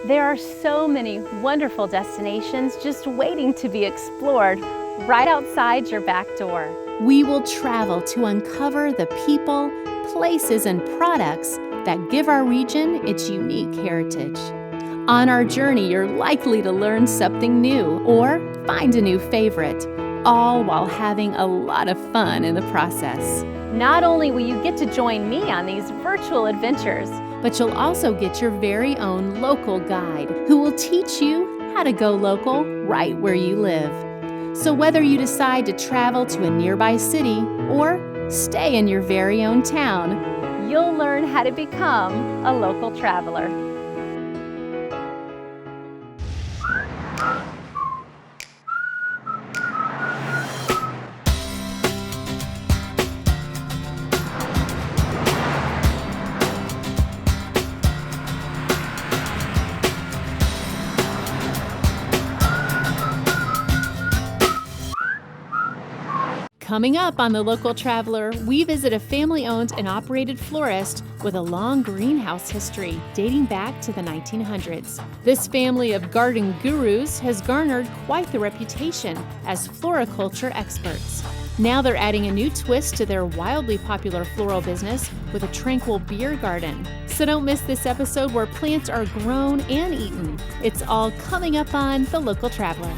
There are so many wonderful destinations just waiting to be explored right outside your back door. We will travel to uncover the people, places, and products that give our region its unique heritage. On our journey, you're likely to learn something new or find a new favorite, all while having a lot of fun in the process. Not only will you get to join me on these virtual adventures, but you'll also get your very own local guide who will teach you how to go local right where you live. So whether you decide to travel to a nearby city or stay in your very own town, you'll learn how to become a local traveler. Coming up on The Local Traveler, we visit a family-owned and operated florist with a long greenhouse history dating back to the 1900s. This family of garden gurus has garnered quite the reputation as floriculture experts. Now they're adding a new twist to their wildly popular floral business with a tranquil beer garden. So don't miss this episode where plants are grown and eaten. It's all coming up on The Local Traveler.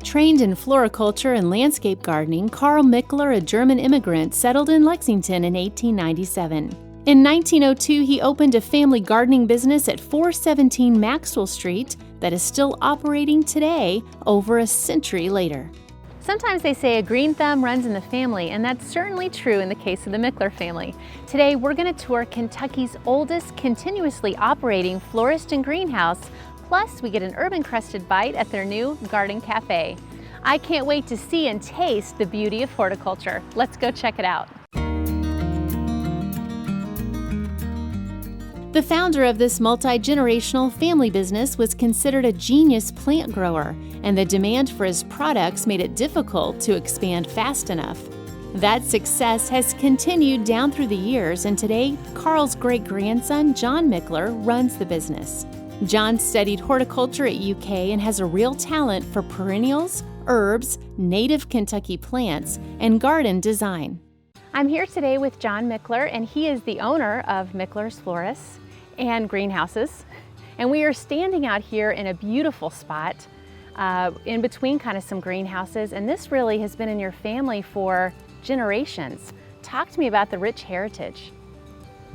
Trained in floriculture and landscape gardening, Carl Michler, a German immigrant, settled in Lexington in 1897. In 1902, he opened a family gardening business at 417 Maxwell Street that is still operating today, over a century later. Sometimes they say a green thumb runs in the family, and that's certainly true in the case of the Michler family. Today, we're going to tour Kentucky's oldest continuously operating florist and greenhouse. Plus, we get an urban-crusted bite at their new garden cafe. I can't wait to see and taste the beauty of horticulture. Let's go check it out. The founder of this multi-generational family business was considered a genius plant grower, and the demand for his products made it difficult to expand fast enough. That success has continued down through the years, and today, Carl's great-grandson, John Michler, runs the business. John studied horticulture at UK and has a real talent for perennials, herbs, native Kentucky plants, and garden design. I'm here today with John Michler, and he is the owner of Michler's Florists and Greenhouses. And we are standing out here in a beautiful spot in between kind of some greenhouses, and this really has been in your family for generations. Talk to me about the rich heritage.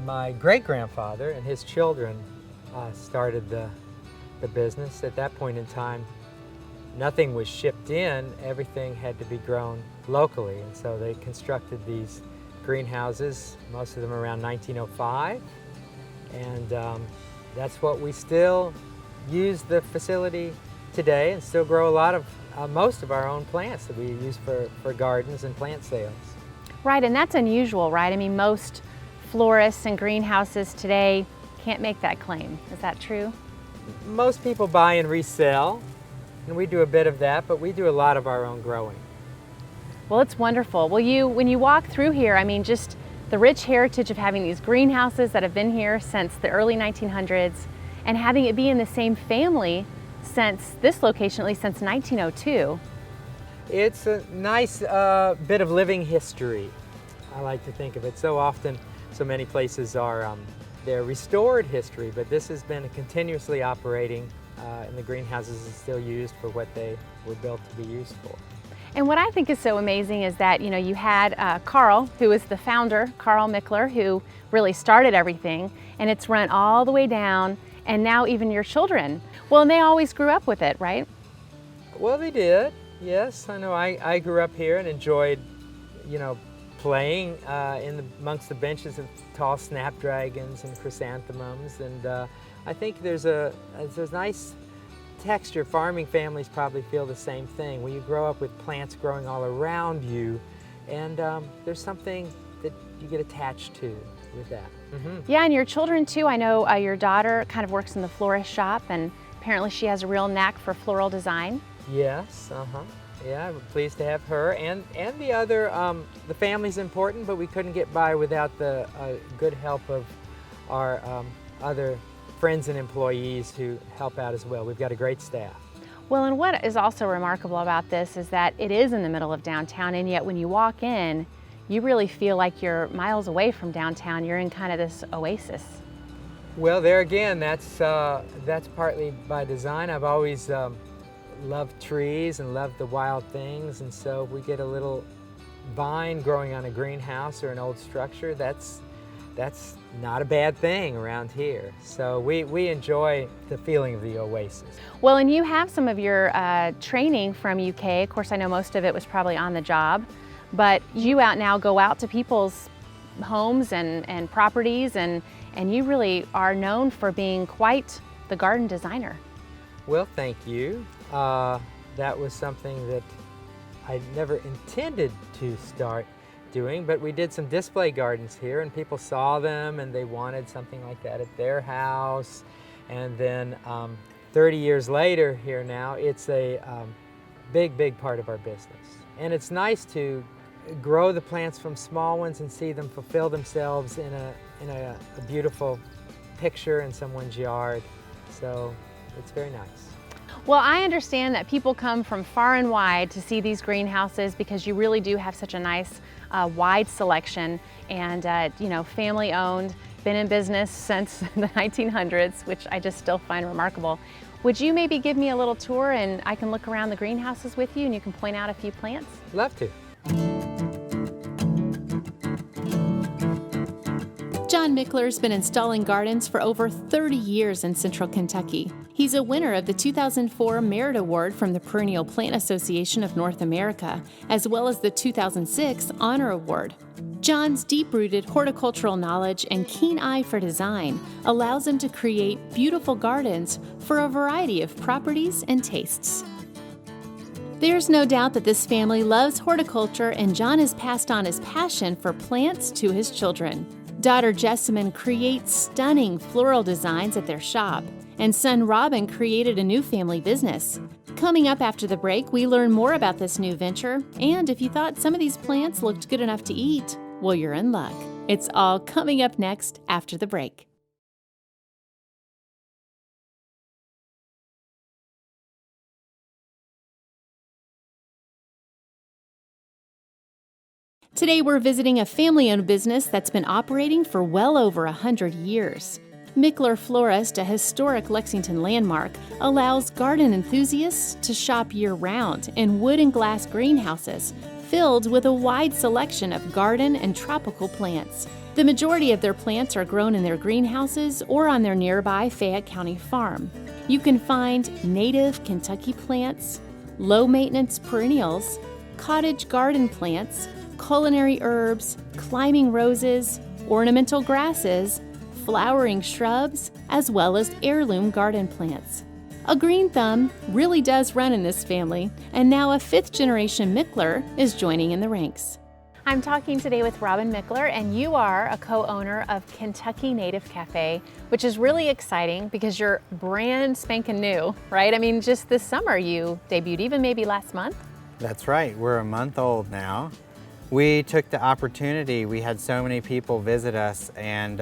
My great-grandfather and his children started the business. At that point in time, nothing was shipped in, everything had to be grown locally, and so they constructed these greenhouses, most of them around 1905, and that's what we still use the facility today, and still grow a lot of most of our own plants that we use for gardens and plant sales. Right, and that's unusual, right? I mean, most florists and greenhouses today can't make that claim. Is that true? Most people buy and resell, and we do a bit of that, but we do a lot of our own growing. Well, it's wonderful. Well, when you walk through here, I mean, just the rich heritage of having these greenhouses that have been here since the early 1900s, and having it be in the same family since this location, at least since 1902. It's a nice bit of living history, I like to think of it. So often, so many places are they're restored history, but this has been continuously operating, and the greenhouses are still used for what they were built to be used for. And what I think is so amazing is that, you know, you had Carl, who is the founder, Carl Michler, who really started everything, and it's run all the way down, and now even your children. Well, and they always grew up with it, right? Well, they did, yes. I know I grew up here and enjoyed, you know, playing amongst the benches of tall snapdragons and chrysanthemums, and I think there's a nice texture. Farming families probably feel the same thing. When you grow up with plants growing all around you, and there's something that you get attached to with that. Yeah, and your children too. I know your daughter kind of works in the florist shop, and apparently she has a real knack for floral design. Yes, yeah, we're pleased to have her, and the other, the family's important, but we couldn't get by without the good help of our other friends and employees who help out as well. We've got a great staff. Well, and what is also remarkable about this is that it is in the middle of downtown, and yet when you walk in, you really feel like you're miles away from downtown. You're in kind of this oasis. Well, there again, that's partly by design. I've always loved trees and loved the wild things, and so if we get a little vine growing on a greenhouse or an old structure, that's not a bad thing around here. So we enjoy the feeling of the oasis. Well, and you have some of your training from UK. Of course, I know most of it was probably on the job, but you go out to people's homes and properties, and you really are known for being quite the garden designer. Well, thank you. That was something that I never intended to start doing, but we did some display gardens here, and people saw them and they wanted something like that at their house. And then 30 years later here now, it's a big part of our business. And it's nice to grow the plants from small ones and see them fulfill themselves in a beautiful picture in someone's yard. So it's very nice. Well, I understand that people come from far and wide to see these greenhouses because you really do have such a nice wide selection, and you know, family owned, been in business since the 1900s, which I just still find remarkable. Would you maybe give me a little tour and I can look around the greenhouses with you and you can point out a few plants? Love to. John Michler's been installing gardens for over 30 years in central Kentucky. He's a winner of the 2004 Merit Award from the Perennial Plant Association of North America, as well as the 2006 Honor Award. John's deep-rooted horticultural knowledge and keen eye for design allows him to create beautiful gardens for a variety of properties and tastes. There's no doubt that this family loves horticulture, and John has passed on his passion for plants to his children. Daughter Jessamine creates stunning floral designs at their shop, and son Robin created a new family business. Coming up after the break, we learn more about this new venture, and if you thought some of these plants looked good enough to eat, well, you're in luck. It's all coming up next after the break. Today we're visiting a family-owned business that's been operating for well over 100 years. Michler Florist, a historic Lexington landmark, allows garden enthusiasts to shop year-round in wood and glass greenhouses filled with a wide selection of garden and tropical plants. The majority of their plants are grown in their greenhouses or on their nearby Fayette County farm. You can find native Kentucky plants, low-maintenance perennials, cottage garden plants, culinary herbs, climbing roses, ornamental grasses, flowering shrubs, as well as heirloom garden plants. A green thumb really does run in this family, and now a fifth-generation Michler is joining in the ranks. I'm talking today with Robin Michler, and you are a co-owner of Kentucky Native Cafe, which is really exciting because you're brand spanking new, right? I mean, just this summer you debuted, even maybe last month? That's right, we're a month old now. We took the opportunity, we had so many people visit us and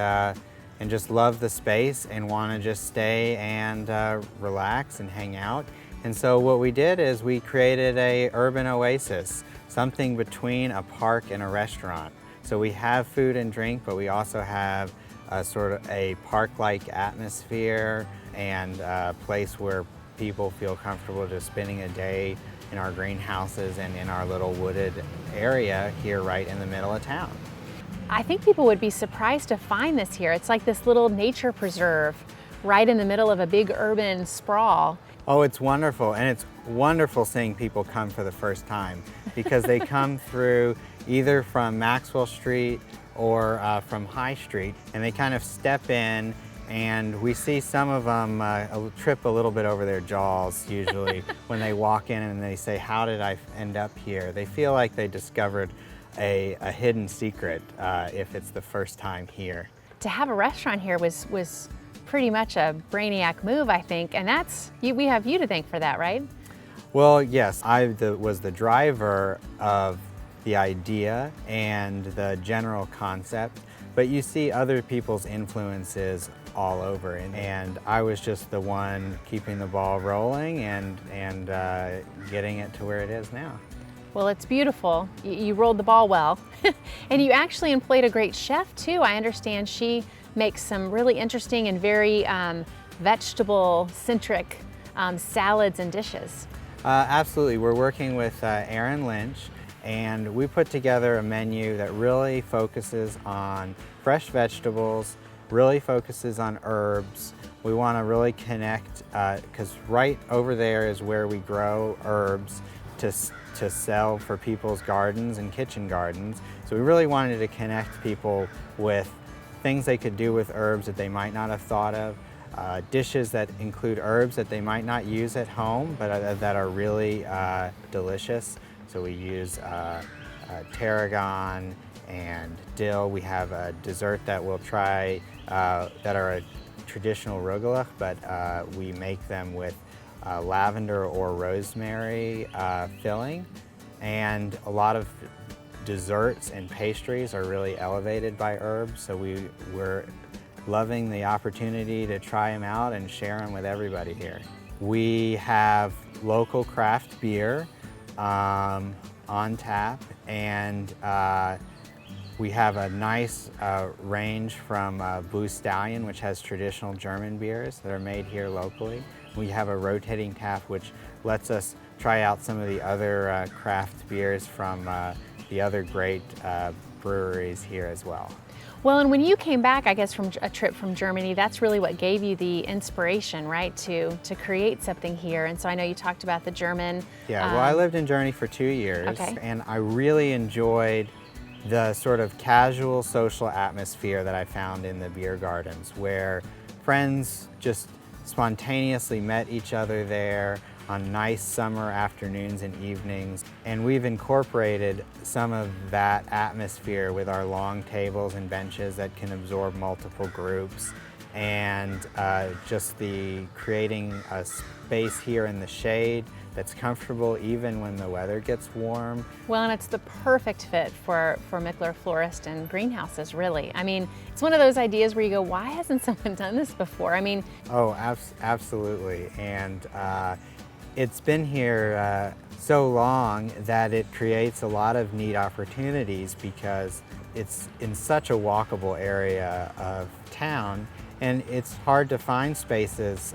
just love the space and want to just stay and relax and hang out. And so what we did is we created a urban oasis, something between a park and a restaurant. So we have food and drink, but we also have a sort of a park-like atmosphere and a place where people feel comfortable just spending a day in our greenhouses and in our little wooded area here right in the middle of town. I think people would be surprised to find this here. It's like this little nature preserve right in the middle of a big urban sprawl. Oh, it's wonderful, and it's wonderful seeing people come for the first time because they come through either from Maxwell Street or from High Street, and they kind of step in and we see some of them trip a little bit over their jaws usually when they walk in and they say, "How did I end up here?" They feel like they discovered a hidden secret if it's the first time here. To have a restaurant here was pretty much a brainiac move, I think, and we have you to thank for that, right? Well, yes, I was the driver of the idea and the general concept, but you see other people's influences all over, and I was just the one keeping the ball rolling and getting it to where it is now. Well, it's beautiful. You rolled the ball well. And you actually employed a great chef too. I understand she makes some really interesting and very vegetable-centric salads and dishes. Absolutely. We're working with Erin Lynch, and we put together a menu that really focuses on fresh vegetables, really focuses on herbs. We want to really connect, because right over there is where we grow herbs to sell for people's gardens and kitchen gardens. So we really wanted to connect people with things they could do with herbs that they might not have thought of, dishes that include herbs that they might not use at home, but that are really delicious. So we use tarragon and dill. We have a dessert that we'll try that are a traditional rugelach, but we make them with lavender or rosemary filling. And a lot of desserts and pastries are really elevated by herbs, so we're loving the opportunity to try them out and share them with everybody here. We have local craft beer on tap, and we have a nice range from Blue Stallion, which has traditional German beers that are made here locally. We have a rotating tap, which lets us try out some of the other craft beers from the other great breweries here as well. Well, and when you came back, I guess, from a trip from Germany, that's really what gave you the inspiration, right, to create something here. And so I know you talked about the German. Yeah, well, I lived in Germany for 2 years, okay. And I really enjoyed the sort of casual social atmosphere that I found in the beer gardens, where friends just spontaneously met each other there on nice summer afternoons and evenings. And we've incorporated some of that atmosphere with our long tables and benches that can absorb multiple groups, and just the creating a space here in the shade that's comfortable even when the weather gets warm. Well, and it's the perfect fit for Michler Florist and greenhouses, really. I mean, it's one of those ideas where you go, why hasn't someone done this before? I mean... Oh, absolutely. And it's been here so long that it creates a lot of neat opportunities because it's in such a walkable area of town, and it's hard to find spaces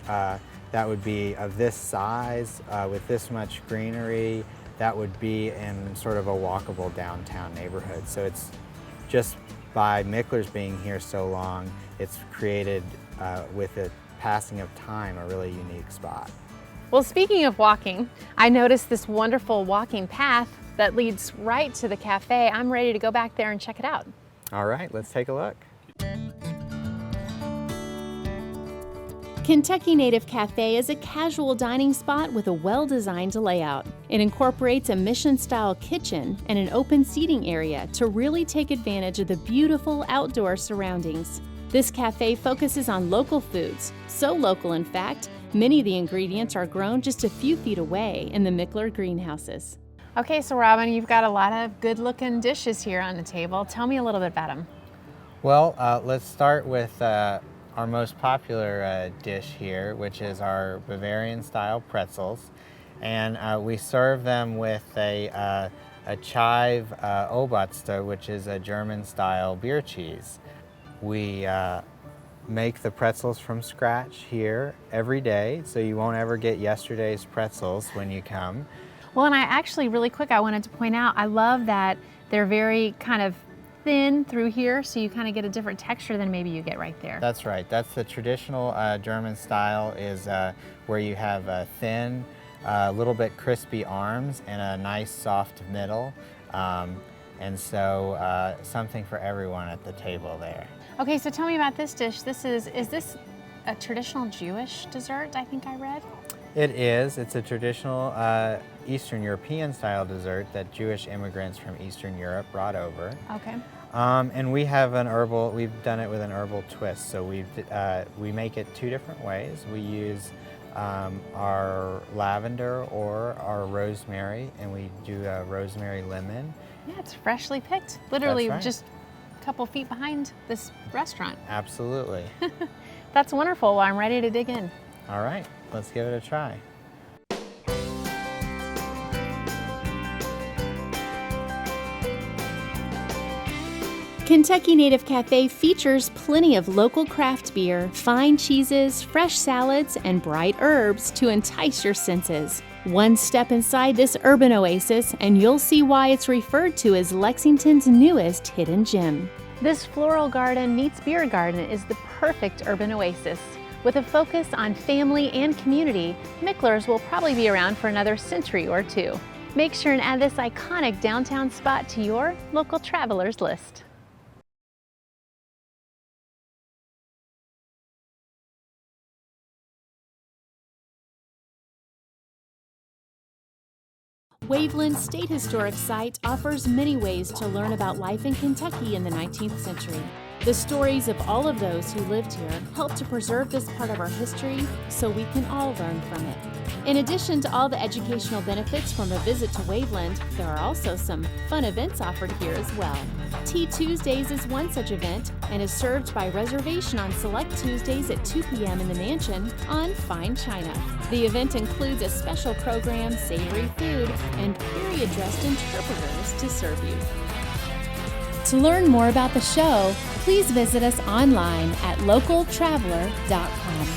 that would be of this size, with this much greenery, that would be in sort of a walkable downtown neighborhood. So it's just by Michlers being here so long, it's created, with the passing of time, a really unique spot. Well, speaking of walking, I noticed this wonderful walking path that leads right to the cafe. I'm ready to go back there and check it out. All right, let's take a look. Kentucky Native Cafe is a casual dining spot with a well-designed layout. It incorporates a mission-style kitchen and an open seating area to really take advantage of the beautiful outdoor surroundings. This cafe focuses on local foods, so local in fact, many of the ingredients are grown just a few feet away in the Michler greenhouses. Okay, so Robin, you've got a lot of good-looking dishes here on the table. Tell me a little bit about them. Well, let's start with our most popular dish here, which is our Bavarian-style pretzels. And we serve them with a chive Oberste, which is a German-style beer cheese. We make the pretzels from scratch here every day, so you won't ever get yesterday's pretzels when you come. Well, and I actually, really quick, I wanted to point out, I love that they're very kind of thin through here, so you kind of get a different texture than maybe you get right there. That's right. That's the traditional German style, is where you have thin, a little bit crispy arms and a nice soft middle. And so something for everyone at the table there. Okay, so tell me about this dish. Is this a traditional Jewish dessert, I think I read? It is. It's a traditional Eastern European style dessert that Jewish immigrants from Eastern Europe brought over. Okay. And we've done it with an herbal twist. So we make it two different ways. We use our lavender or our rosemary, and we do a rosemary lemon. Yeah, it's freshly picked. Literally That's right. just a couple feet behind this restaurant. Absolutely. That's wonderful. Well, I'm ready to dig in. All right, let's give it a try. Kentucky Native Cafe features plenty of local craft beer, fine cheeses, fresh salads, and bright herbs to entice your senses. One step inside this urban oasis, and you'll see why it's referred to as Lexington's newest hidden gem. This floral garden meets beer garden is the perfect urban oasis. With a focus on family and community, Michlers will probably be around for another century or two. Make sure and add this iconic downtown spot to your local travelers list. Waveland State Historic Site offers many ways to learn about life in Kentucky in the 19th century. The stories of all of those who lived here help to preserve this part of our history so we can all learn from it. In addition to all the educational benefits from a visit to Waveland, there are also some fun events offered here as well. Tea Tuesdays is one such event and is served by reservation on select Tuesdays at 2 p.m. in the mansion on fine china. The event includes a special program, savory food, and period-dressed interpreters to serve you. To learn more about the show, please visit us online at localtraveler.com.